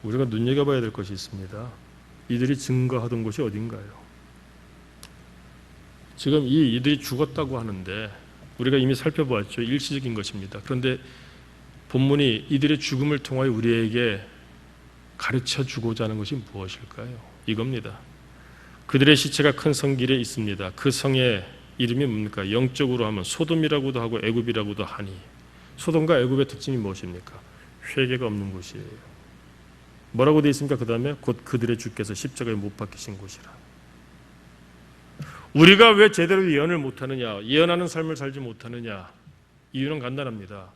우리가 눈여겨봐야 될 것이 있습니다. 이들이 증거하던 곳이 어딘가요? 지금 이들이 죽었다고 하는데 우리가 이미 살펴보았죠. 일시적인 것입니다. 그런데 본문이 이들의 죽음을 통하여 우리에게 가르쳐 주고자 하는 것이 무엇일까요? 이겁니다. 그들의 시체가 큰 성 길에 있습니다. 그 성의 이름이 뭡니까? 영적으로 하면 소돔이라고도 하고 애굽이라고도 하니, 소돔과 애굽의 특징이 무엇입니까? 회개가 없는 곳이에요. 뭐라고 되어 있습니까? 그 다음에 곧 그들의 주께서 십자가에 못 박히신 곳이라. 우리가 왜 제대로 예언을 못하느냐, 예언하는 삶을 살지 못하느냐? 이유는 간단합니다.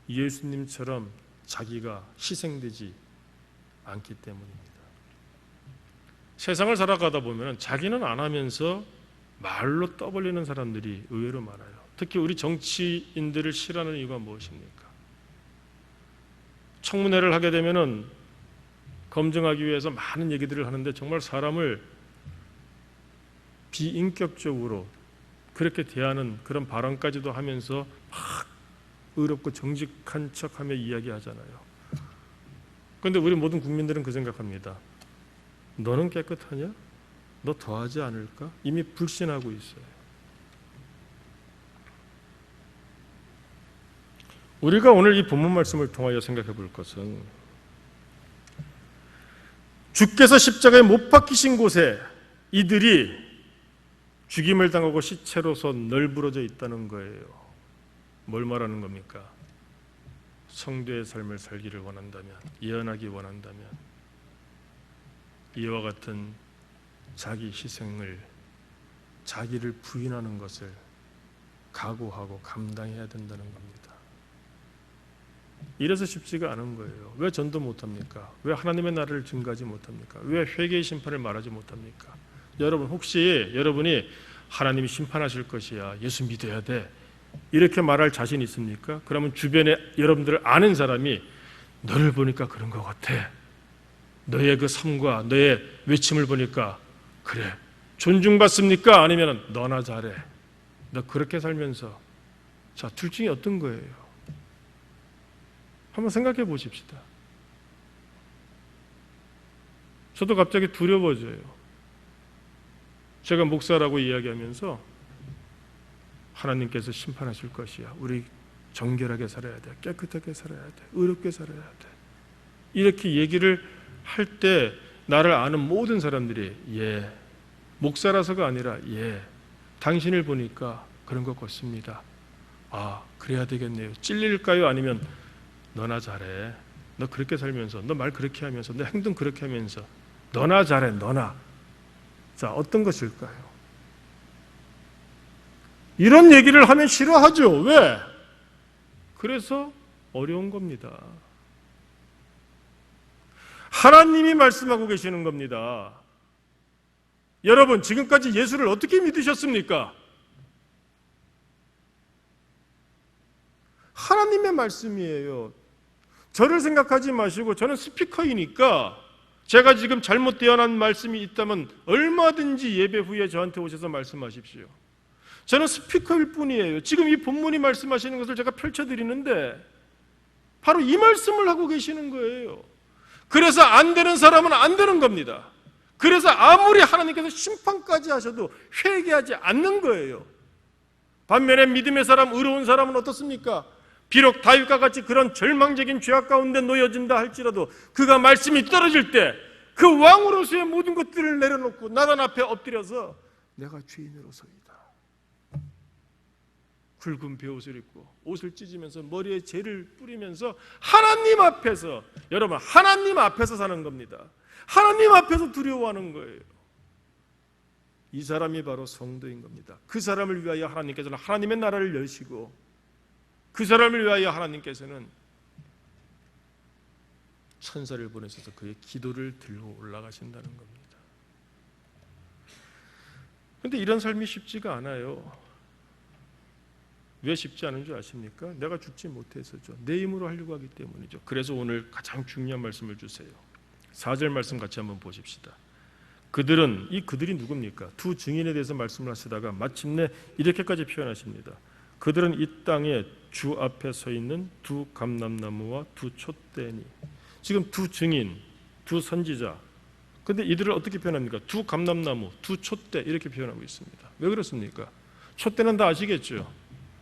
예수님처럼 자기가 희생되지 않기 때문입니다. 세상을 살아가다 보면 자기는 안 하면서 말로 떠벌리는 사람들이 의외로 많아요. 특히 우리 정치인들을 싫어하는 이유가 무엇입니까? 청문회를 하게 되면은 검증하기 위해서 많은 얘기들을 하는데 정말 사람을 비인격적으로 그렇게 대하는 그런 발언까지도 하면서 막 의롭고 정직한 척하며 이야기하잖아요. 그런데 우리 모든 국민들은 그 생각합니다. 너는 깨끗하냐? 너 더하지 않을까? 이미 불신하고 있어요. 우리가 오늘 이 본문 말씀을 통하여 생각해 볼 것은 주께서 십자가에 못 박히신 곳에 이들이 죽임을 당하고 시체로서 널브러져 있다는 거예요. 뭘 말하는 겁니까? 성도의 삶을 살기를 원한다면, 예언하기 원한다면 이와 같은 자기 희생을, 자기를 부인하는 것을 각오하고 감당해야 된다는 겁니다. 이래서 쉽지가 않은 거예요. 왜 전도 못합니까? 왜 하나님의 나라를 증거하지 못합니까? 왜 회개의 심판을 말하지 못합니까? 여러분, 혹시 여러분이 하나님이 심판하실 것이야, 예수 믿어야 돼, 이렇게 말할 자신 있습니까? 그러면 주변에 여러분들을 아는 사람이 너를 보니까 그런 것 같아, 너의 그 삶과 너의 외침을 보니까 그래, 존중받습니까? 아니면 너나 잘해, 너 그렇게 살면서, 자, 둘 중에 어떤 거예요? 한번 생각해 보십시다. 저도 갑자기 두려워져요. 제가 목사라고 이야기하면서 하나님께서 심판하실 것이야, 우리 정결하게 살아야 돼, 깨끗하게 살아야 돼, 의롭게 살아야 돼, 이렇게 얘기를 할 때 나를 아는 모든 사람들이 예, 목사라서가 아니라 예, 당신을 보니까 그런 것 같습니다. 아, 그래야 되겠네요. 찔릴까요? 아니면 너나 잘해. 너 그렇게 살면서, 너 말 그렇게 하면서, 너 행동 그렇게 하면서 너나 잘해, 너나. 자, 어떤 것일까요? 이런 얘기를 하면 싫어하죠. 왜? 그래서 어려운 겁니다. 하나님이 말씀하고 계시는 겁니다. 여러분, 지금까지 예수를 어떻게 믿으셨습니까? 하나님의 말씀이에요. 저를 생각하지 마시고, 저는 스피커이니까 제가 지금 잘못 대언한 말씀이 있다면 얼마든지 예배 후에 저한테 오셔서 말씀하십시오. 저는 스피커일 뿐이에요. 지금 이 본문이 말씀하시는 것을 제가 펼쳐드리는데 바로 이 말씀을 하고 계시는 거예요. 그래서 안 되는 사람은 안 되는 겁니다. 그래서 아무리 하나님께서 심판까지 하셔도 회개하지 않는 거예요. 반면에 믿음의 사람, 의로운 사람은 어떻습니까? 비록 다윗과 같이 그런 절망적인 죄악 가운데 놓여진다 할지라도 그가 말씀이 떨어질 때 그 왕으로서의 모든 것들을 내려놓고 나단 앞에 엎드려서 내가 죄인으로서이다. 굵은 베옷을 입고 옷을 찢으면서 머리에 재를 뿌리면서 하나님 앞에서, 여러분, 하나님 앞에서 사는 겁니다. 하나님 앞에서 두려워하는 거예요. 이 사람이 바로 성도인 겁니다. 그 사람을 위하여 하나님께서는 하나님의 나라를 여시고 그 사람을 위하여 하나님께서는 천사를 보내셔서 그의 기도를 들고 올라가신다는 겁니다. 그런데 이런 삶이 쉽지가 않아요. 왜 쉽지 않은 줄 아십니까? 내가 죽지 못해서죠. 내 힘으로 하려고 하기 때문이죠. 그래서 오늘 가장 중요한 말씀을 주세요. 4절 말씀 같이 한번 보십시다. 그들이 누굽니까? 두 증인에 대해서 말씀을 하시다가 마침내 이렇게까지 표현하십니다. 그들은 이 땅에 주 앞에 서 있는 두 감람나무와 두 촛대니. 지금 두 증인, 두 선지자. 근데 이들을 어떻게 표현합니까? 두 감람나무, 두 촛대 이렇게 표현하고 있습니다. 왜 그렇습니까? 촛대는 다 아시겠죠?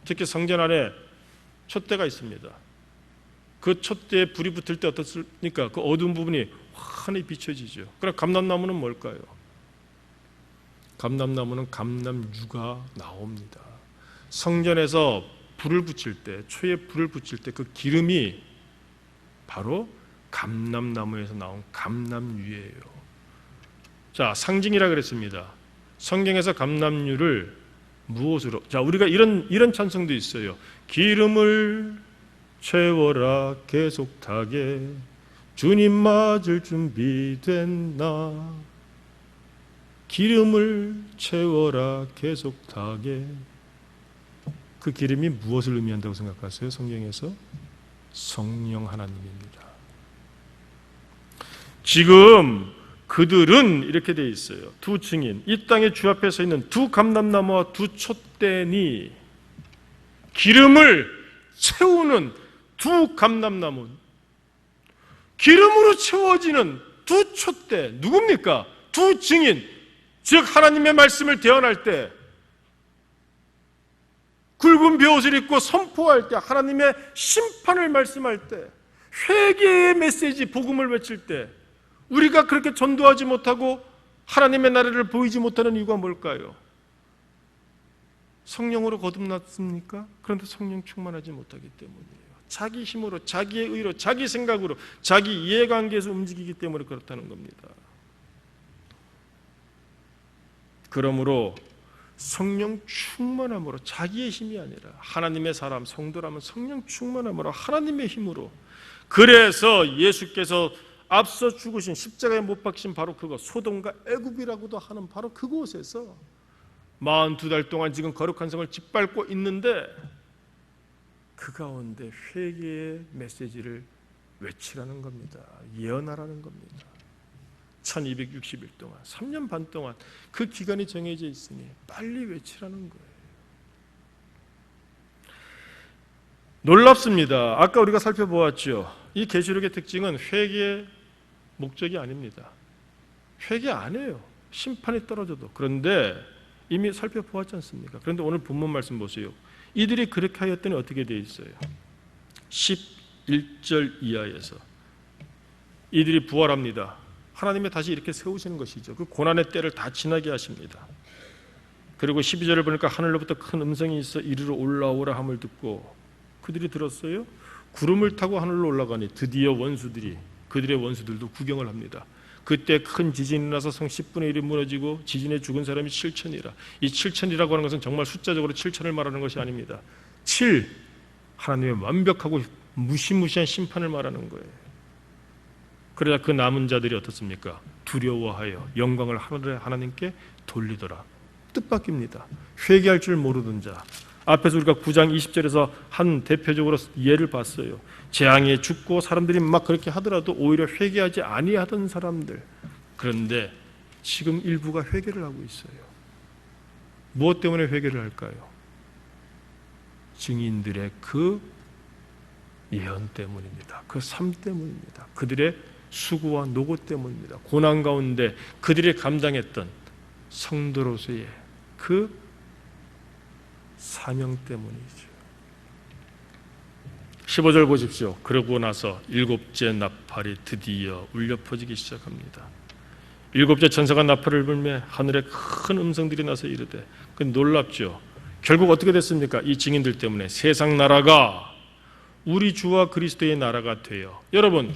특히 성전 안에 촛대가 있습니다. 그 촛대에 불이 붙을 때 어떻습니까? 그 어두운 부분이 환히 비춰지죠. 그럼 감람나무는 뭘까요? 감람나무는 감람유가 나옵니다. 성전에서 불을 붙일 때, 초에 불을 붙일 때 그 기름이 바로 감람나무에서 나온 감람유예요. 자, 상징이라 그랬습니다. 성경에서 감람유를 무엇으로? 자, 우리가 이런 찬송도 있어요. 기름을 채워라 계속 타게 주님 맞을 준비된 나. 기름을 채워라 계속 타게. 그 기름이 무엇을 의미한다고 생각하세요? 성경에서 성령 하나님입니다. 지금 그들은 이렇게 되어 있어요. 두 증인, 이 땅의 주 앞에 서 있는 두 감람나무와 두 촛대니, 기름을 채우는 두 감람나무, 기름으로 채워지는 두 촛대, 누굽니까? 두 증인, 즉 하나님의 말씀을 대언할 때, 굵은 베옷을 입고 선포할 때, 하나님의 심판을 말씀할 때, 회개의 메시지, 복음을 외칠 때 우리가 그렇게 전도하지 못하고 하나님의 나라를 보이지 못하는 이유가 뭘까요? 성령으로 거듭났습니까? 그런데 성령 충만하지 못하기 때문이에요. 자기 힘으로, 자기의 의로, 자기 생각으로, 자기 이해관계에서 움직이기 때문에 그렇다는 겁니다. 그러므로 성령 충만함으로, 자기의 힘이 아니라 하나님의 사람, 성도라면 성령 충만함으로 하나님의 힘으로, 그래서 예수께서 앞서 죽으신 십자가에 못 박힌 바로 그곳, 소돔과 애굽이라고도 하는 바로 그곳에서 42달 동안 지금 거룩한 성을 짓밟고 있는데 그 가운데 회개의 메시지를 외치라는 겁니다. 예언하라는 겁니다. 1260일 동안, 3년 반 동안 그 기간이 정해져 있으니 빨리 외치라는 거예요. 놀랍습니다. 아까 우리가 살펴보았죠. 이 계시록의 특징은 회개의 목적이 아닙니다. 회개 안 해요. 심판이 떨어져도. 그런데 이미 살펴보았지 않습니까? 그런데 오늘 본문 말씀 보세요. 이들이 그렇게 하였더니 어떻게 되어 있어요? 11절 이하에서 이들이 부활합니다. 하나님이 다시 이렇게 세우시는 것이죠. 그 고난의 때를 다 지나게 하십니다. 그리고 12절을 보니까 하늘로부터 큰 음성이 있어 이리로 올라오라 함을 듣고 그들이 들었어요. 구름을 타고 하늘로 올라가니 드디어 원수들이, 그들의 원수들도 구경을 합니다. 그때 큰 지진이 나서 성 10분의 1이 무너지고 지진에 죽은 사람이 7천이라. 이 7천이라고 하는 것은 정말 숫자적으로 7천을 말하는 것이 아닙니다. 7, 하나님의 완벽하고 무시무시한 심판을 말하는 거예요. 그러자 그 남은 자들이 어떻습니까? 두려워하여 영광을 하나님께 돌리더라. 뜻밖입니다. 회개할 줄 모르던 자. 앞에서 우리가 9장 20절에서 한 대표적으로 예를 봤어요. 재앙에 죽고 사람들이 막 그렇게 하더라도 오히려 회개하지 아니하던 사람들. 그런데 지금 일부가 회개를 하고 있어요. 무엇 때문에 회개를 할까요? 증인들의 그 예언 때문입니다. 그 삶 때문입니다. 그들의 수고와 노고 때문입니다. 고난 가운데 그들이 감당했던 성도로서의 그 사명 때문이죠. 15절 보십시오. 그러고 나서 일곱째 나팔이 드디어 울려 퍼지기 시작합니다. 일곱째 천사가 나팔을 불매 하늘에 큰 음성들이 나서 이르되, 그 놀랍죠. 결국 어떻게 됐습니까? 이 증인들 때문에 세상 나라가 우리 주와 그리스도의 나라가 돼요. 여러분,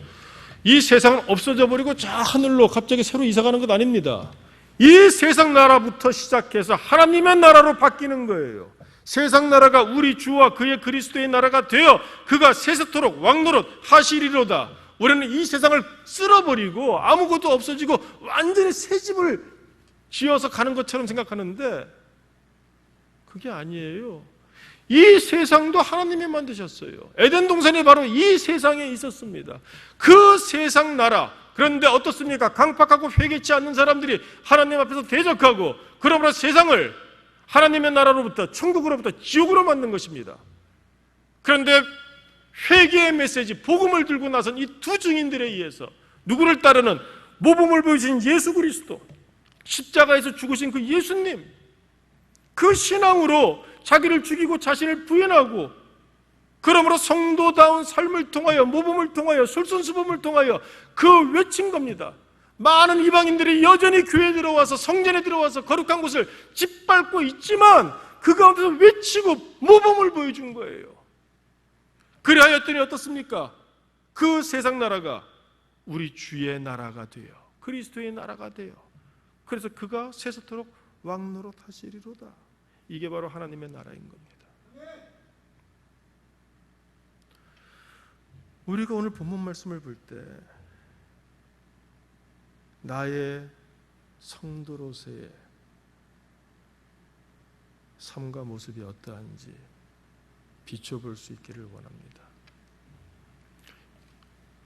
이 세상은 없어져 버리고 저 하늘로 갑자기 새로 이사가는 것 아닙니다. 이 세상 나라부터 시작해서 하나님의 나라로 바뀌는 거예요. 세상 나라가 우리 주와 그의 그리스도의 나라가 되어 그가 세세토록 왕노릇 하시리로다. 우리는 이 세상을 쓸어버리고 아무것도 없어지고 완전히 새 집을 지어서 가는 것처럼 생각하는데 그게 아니에요. 이 세상도 하나님이 만드셨어요. 에덴 동산이 바로 이 세상에 있었습니다. 그 세상 나라. 그런데 어떻습니까? 강팍하고 회개치 않는 사람들이 하나님 앞에서 대적하고 그러므로 세상을 하나님의 나라로부터 천국으로부터 지옥으로 만든 것입니다. 그런데 회개의 메시지, 복음을 들고 나선 이 두 증인들에 의해서 누구를 따르는 모범을 보여주신 예수 그리스도, 십자가에서 죽으신 그 예수님, 그 신앙으로 자기를 죽이고 자신을 부인하고 그러므로 성도다운 삶을 통하여 모범을 통하여 솔선수범을 통하여 그 외친 겁니다. 많은 이방인들이 여전히 교회에 들어와서 성전에 들어와서 거룩한 곳을 짓밟고 있지만 그 가운데서 외치고 모범을 보여준 거예요. 그리하였더니 어떻습니까? 그 세상 나라가 우리 주의 나라가 되어 그리스도의 나라가 되어 그래서 그가 세세토록 왕노릇 하시리로다. 이게 바로 하나님의 나라인 겁니다. 우리가 오늘 본문 말씀을 볼 때 나의 성도로서의 삶과 모습이 어떠한지 비춰볼 수 있기를 원합니다.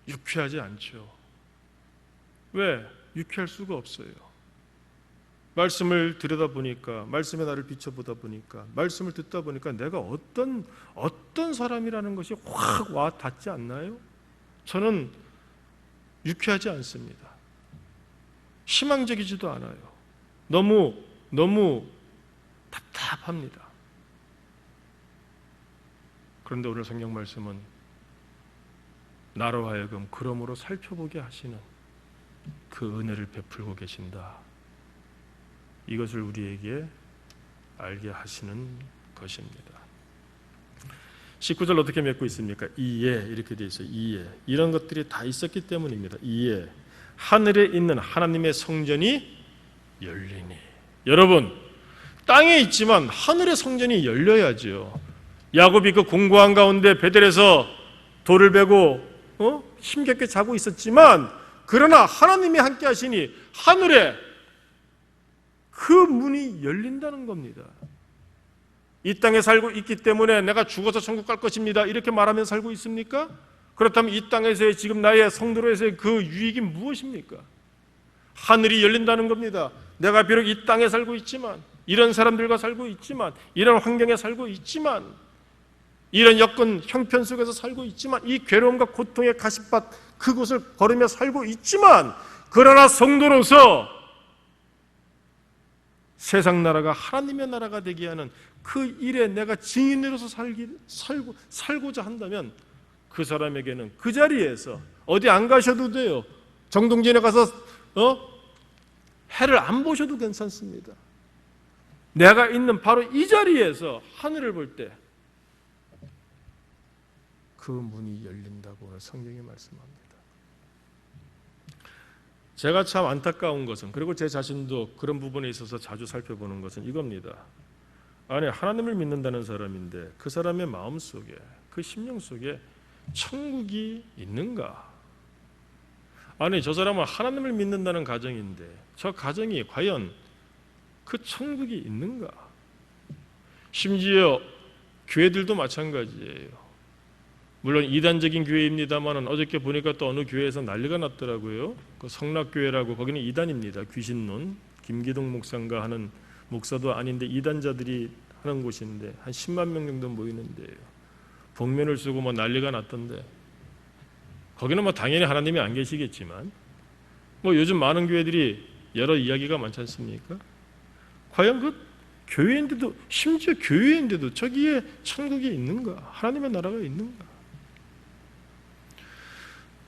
유쾌하지 않죠. 왜? 유쾌할 수가 없어요. 말씀을 들여다보니까, 말씀에 나를 비춰보다 보니까, 말씀을 듣다 보니까 내가 어떤 사람이라는 것이 확 와 닿지 않나요? 저는 유쾌하지 않습니다. 희망적이지도 않아요. 너무 답답합니다. 그런데 오늘 성경 말씀은 나로 하여금 그러므로 살펴보게 하시는 그 은혜를 베풀고 계신다. 이것을 우리에게 알게 하시는 것입니다. 19절 어떻게 맺고 있습니까? 이에 이렇게 되어 있어요. 이에 이런 것들이 다 있었기 때문입니다. 이에 하늘에 있는 하나님의 성전이 열리니. 여러분, 땅에 있지만 하늘의 성전이 열려야죠. 야곱이 그 공고한 가운데 베델에서 돌을 베고 힘겹게 자고 있었지만 그러나 하나님이 함께 하시니 하늘에 그 문이 열린다는 겁니다. 이 땅에 살고 있기 때문에 내가 죽어서 천국 갈 것입니다. 이렇게 말하면 살고 있습니까? 그렇다면 이 땅에서의 지금 나의 성도로서의 그 유익이 무엇입니까? 하늘이 열린다는 겁니다. 내가 비록 이 땅에 살고 있지만, 이런 사람들과 살고 있지만, 이런 환경에 살고 있지만, 이런 여건 형편 속에서 살고 있지만, 이 괴로움과 고통의 가시밭 그곳을 걸으며 살고 있지만, 그러나 성도로서 세상 나라가 하나님의 나라가 되게 하는 그 일에 내가 증인으로서 살고자 한다면 그 사람에게는 그 자리에서 어디 안 가셔도 돼요. 정동진에 가서 해를 안 보셔도 괜찮습니다. 내가 있는 바로 이 자리에서 하늘을 볼 때 그 문이 열린다고 오늘 성경이 말씀합니다. 제가 참 안타까운 것은, 그리고 제 자신도 그런 부분에 있어서 자주 살펴보는 것은 이겁니다. 아니, 하나님을 믿는다는 사람인데 그 사람의 마음속에, 그 심령 속에 천국이 있는가? 아니, 저 사람은 하나님을 믿는다는 가정인데 저 가정이 과연 그 천국이 있는가? 심지어 교회들도 마찬가지예요. 물론 이단적인 교회입니다만 어저께 보니까 또 어느 교회에서 난리가 났더라고요. 그 성락교회라고, 거기는 이단입니다. 귀신론, 김기동 목사인가 하는 목사도 아닌데 이단자들이 하는 곳인데 한 10만 명 정도 모이는데요. 복면을 쓰고 뭐 난리가 났던데, 거기는 뭐 당연히 하나님이 안 계시겠지만 뭐 요즘 많은 교회들이 여러 이야기가 많지 않습니까? 과연 그 교회인데도, 심지어 교회인데도 저기에 천국이 있는가? 하나님의 나라가 있는가?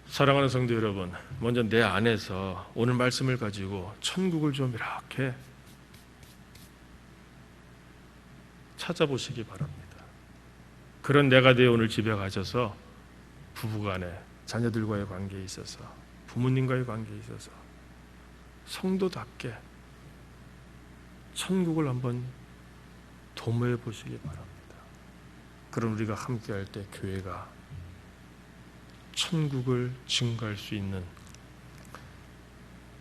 사랑하는 성도 여러분, 먼저 내 안에서 오늘 말씀을 가지고 천국을 좀 이렇게 찾아보시기 바랍니다. 그런 내가 되어 오늘 집에 가셔서 부부간에, 자녀들과의 관계에 있어서, 부모님과의 관계에 있어서 성도답게 천국을 한번 도모해 보시기 바랍니다. 그럼 우리가 함께 할 때 교회가 천국을 증거할 수 있는,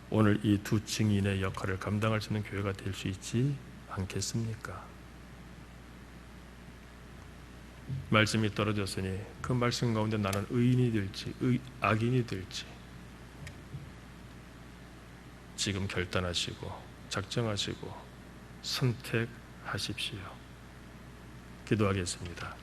오늘 이 두 증인의 역할을 감당할 수 있는 교회가 될 수 있지 않겠습니까? 말씀이 떨어졌으니 그 말씀 가운데 나는 의인이 될지 악인이 될지 지금 결단하시고 작정하시고 선택하십시오. 기도하겠습니다.